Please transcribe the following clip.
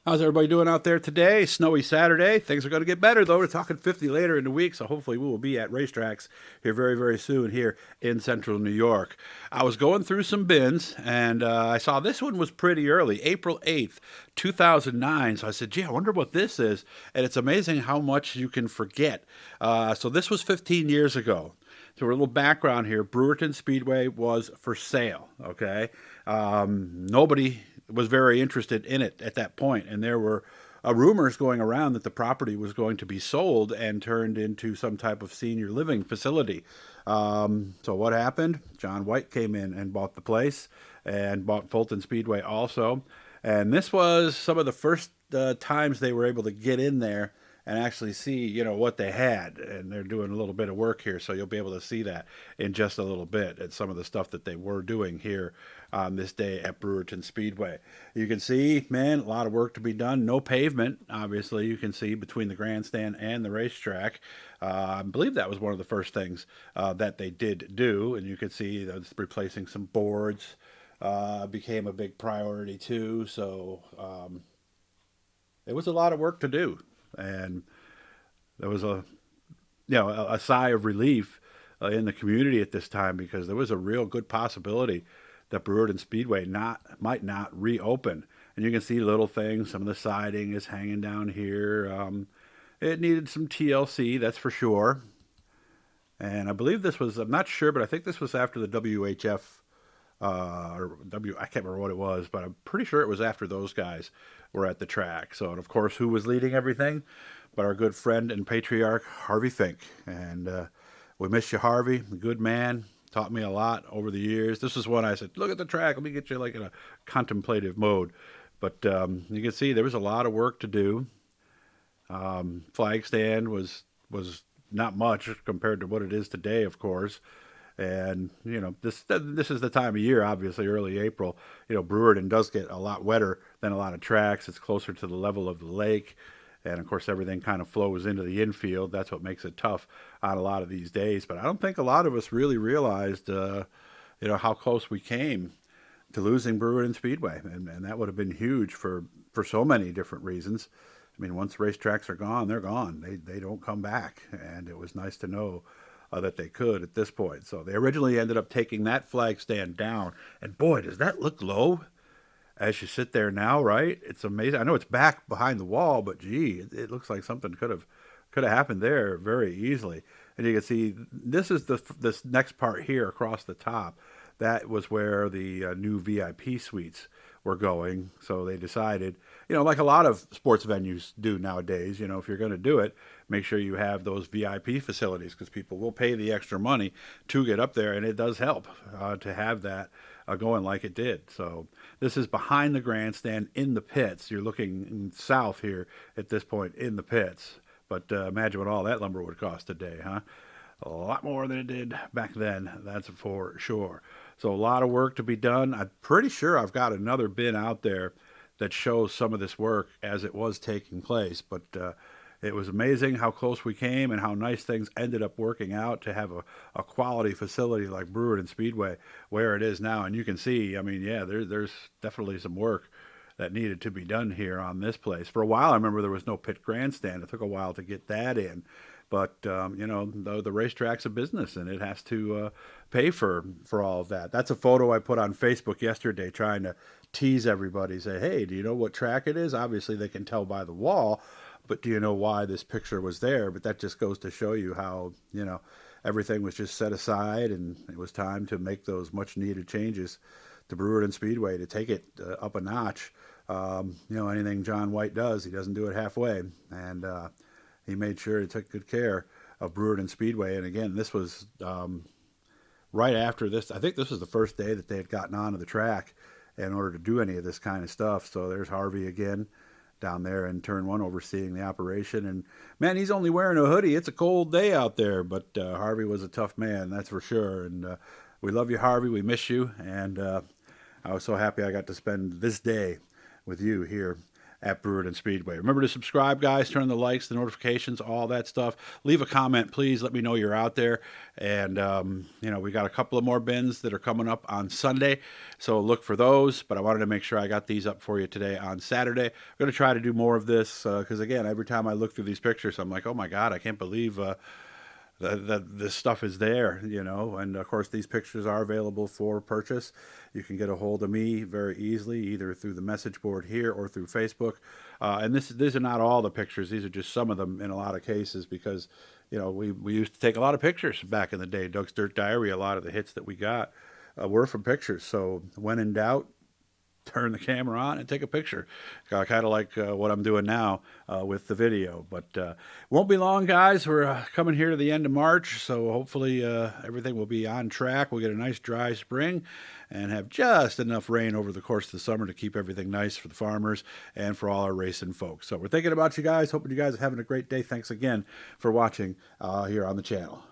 How's everybody doing out there today? Snowy Saturday. Things are going to get better, though. We're talking 50 later in the week, so hopefully we will be at racetracks here very, very soon here in central New York. I was going through some bins, and I saw this one was pretty early, April 8th, 2009. So I said, gee, I wonder what this is. And it's amazing how much you can forget. So this was 15 years ago. So a little background here. Brewerton Speedway was for sale, okay? Nobody was very interested in it at that point, and there were rumors going around that the property was going to be sold and turned into some type of senior living facility. So what happened? John Wight came in and bought the place and bought Fulton Speedway also. And this was some of the first times they were able to get in there and actually see, what they had. And they're doing a little bit of work here, so you'll be able to see that in just a little bit at some of the stuff that they were doing here on this day at Brewerton Speedway. You can see, man, a lot of work to be done. No pavement, obviously, you can see between the grandstand and the racetrack. I believe that was one of the first things that they did do, and you can see that replacing some boards became a big priority too. So it was a lot of work to do, and there was a sigh of relief in the community at this time because there was a real good possibility that Brewerton Speedway might not reopen. And you can see little things. Some of the siding is hanging down here. It needed some TLC, that's for sure. And I believe this was, I'm not sure, but I think this was after the WHF I can't remember what it was, but I'm pretty sure it was after those guys were at the track. So, and of course, who was leading everything? But our good friend and patriarch, Harvey Fink. And we miss you, Harvey. Good man. Taught me a lot over the years. This is when I said, look at the track. Let me get you like in a contemplative mode. But you can see there was a lot of work to do. Flag stand was not much compared to what it is today, of course. And this is the time of year, obviously early April. Brewerton does get a lot wetter than a lot of tracks. It's closer to the level of the lake, and of course everything kind of flows into the infield. That's what makes it tough on a lot of these days. But I don't think a lot of us really realized, how close we came to losing Brewerton Speedway, and that would have been huge for so many different reasons. I mean, once racetracks are gone, they're gone. They don't come back, and it was nice to know that they could at this point. So they originally ended up taking that flag stand down. And boy, does that look low as you sit there now, right? It's amazing. I know it's back behind the wall, but gee, it looks like something could have happened there very easily. And you can see this is this next part here across the top. That was where the new VIP suites were going. So they decided, like a lot of sports venues do nowadays, if you're going to do it, make sure you have those VIP facilities because people will pay the extra money to get up there. And it does help to have that going like it did. So this is behind the grandstand in the pits. You're looking south here at this point in the pits. But imagine what all that lumber would cost today, huh? A lot more than it did back then, that's for sure. So a lot of work to be done. I'm pretty sure I've got another bin out there that shows some of this work as it was taking place. But it was amazing how close we came and how nice things ended up working out to have a quality facility like Brewerton Speedway where it is now. And you can see, I mean, yeah, there's definitely some work that needed to be done here on this place. For a while, I remember there was no pit grandstand. It took a while to get that in. But the racetrack's a business, and it has to pay for all of that. That's a photo I put on Facebook yesterday, trying to tease everybody. Say, hey, do you know what track it is? Obviously, they can tell by the wall, but do you know why this picture was there? But that just goes to show you how everything was just set aside, and it was time to make those much needed changes to Brewerton Speedway to take it up a notch. Anything John Wight does, he doesn't do it halfway, and he made sure he took good care of Brewerton Speedway. And again, this was right after this. I think this was the first day that they had gotten onto the track in order to do any of this kind of stuff. So there's Harvey again down there in turn one overseeing the operation. And man, he's only wearing a hoodie. It's a cold day out there, but Harvey was a tough man, that's for sure. And we love you, Harvey. We miss you. And I was so happy I got to spend this day with you here at Brewerton Speedway. Remember to subscribe, guys, turn on the likes, the notifications, all that stuff. Leave a comment, please. Let me know you're out there. And, we got a couple of more bins that are coming up on Sunday, so look for those. But I wanted to make sure I got these up for you today on Saturday. I'm going to try to do more of this because, again, every time I look through these pictures, I'm like, oh, my God, I can't believe that this stuff is there, and of course these pictures are available for purchase. You can get a hold of me very easily, either through the message board here or through Facebook. And these are not all the pictures; these are just some of them in a lot of cases, because we used to take a lot of pictures back in the day. Doug's Dirt Diary, a lot of the hits that we got were from pictures. So when in doubt, turn the camera on and take a picture. Kind of like what I'm doing now with the video. But won't be long, guys. We're coming here to the end of March, so hopefully everything will be on track. We'll get a nice dry spring and have just enough rain over the course of the summer to keep everything nice for the farmers and for all our racing folks. So we're thinking about you guys. Hoping you guys are having a great day. Thanks again for watching here on the channel.